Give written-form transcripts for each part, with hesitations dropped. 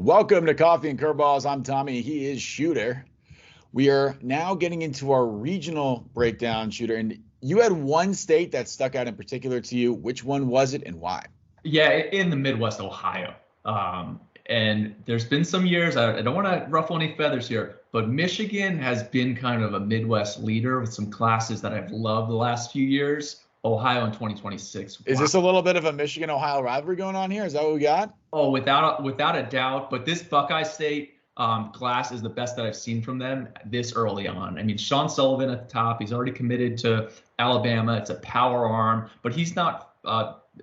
Welcome to Coffee and Curveballs. I'm Tommy. He is Shooter. We are now getting into our regional breakdown, Shooter. And you had one state that stuck out in particular to you. Which one was it and why? Yeah, in the Midwest, Ohio. And there's been some years, I don't want to ruffle any feathers here, but Michigan has been kind of a Midwest leader with some classes that I've loved the last few years. Ohio in 2026. Is Wow. this a little bit of a Michigan-Ohio rivalry going on here? Is that what we got? Oh, without a doubt. But this Buckeye State class is the best that I've seen from them this early on. I mean, Sean Sullivan at the top, he's already committed to Alabama. It's a power arm, but he's not.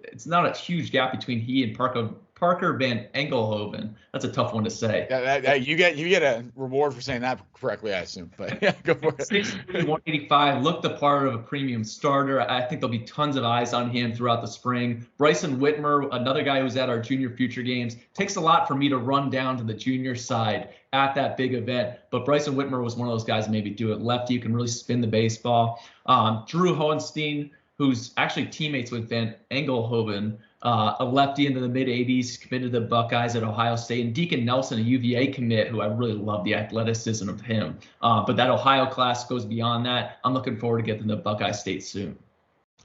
It's not a huge gap between he and Parker Van Engelhoven. That's a tough one to say. Yeah, you get a reward for saying that correctly, I assume. But yeah, go for it. 6'3", 185, looked the part of a premium starter. I think there'll be tons of eyes on him throughout the spring. Bryson Whitmer, another guy who's at our junior future games, takes a lot for me to run down to the junior side at that big event. But Bryson Whitmer was one of those guys maybe do it lefty. You can really spin the baseball. Drew Hohenstein, who's actually teammates with Van Engelhoven, a lefty into the mid-'80s, committed to the Buckeyes at Ohio State, and Deacon Nelson, a UVA commit, who I really love the athleticism of him. But that Ohio class goes beyond that. I'm looking forward to getting to Buckeye State soon.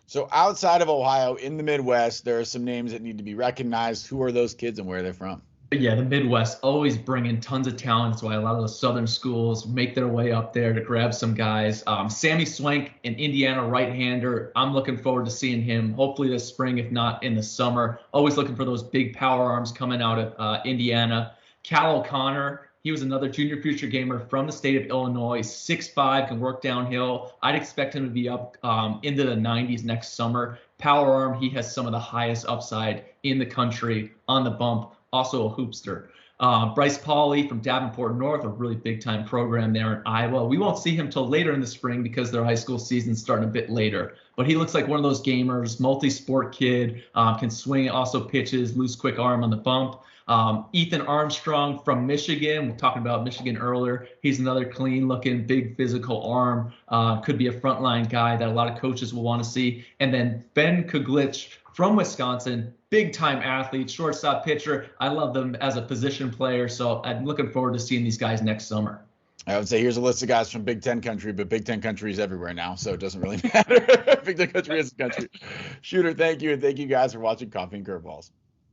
So outside of Ohio, in the Midwest, there are some names that need to be recognized. Who are those kids and where are they from? Yeah, the Midwest always bringing tons of talent. That's why a lot of the Southern schools make their way up there to grab some guys. Sammy Swank, an Indiana right-hander. I'm looking forward to seeing him hopefully this spring, if not in the summer. Always looking for those big power arms coming out of Indiana. Cal O'Connor, he was another junior future gamer from the state of Illinois, 6'5", can work downhill. I'd expect him to be up into the 90s next summer. Power arm, he has some of the highest upside in the country on the bump. Also a hoopster. Bryce Pauley from Davenport North, a really big-time program there in Iowa. We won't see him till later in the spring because their high school season's starting a bit later. But he looks like one of those gamers, multi-sport kid, can swing, also pitches, loose, quick arm on the bump. Ethan Armstrong from Michigan. We're talking about Michigan earlier. He's another clean-looking, big physical arm. Could be a frontline guy that a lot of coaches will want to see. And then Ben Kuglich from Wisconsin, big-time athlete, shortstop pitcher. I love them as a position player, so I'm looking forward to seeing these guys next summer. I would say here's a list of guys from Big Ten country, but Big Ten country is everywhere now, so it doesn't really matter. Big Ten country is a country. Shooter, thank you, and thank you guys for watching Coffee and Curveballs.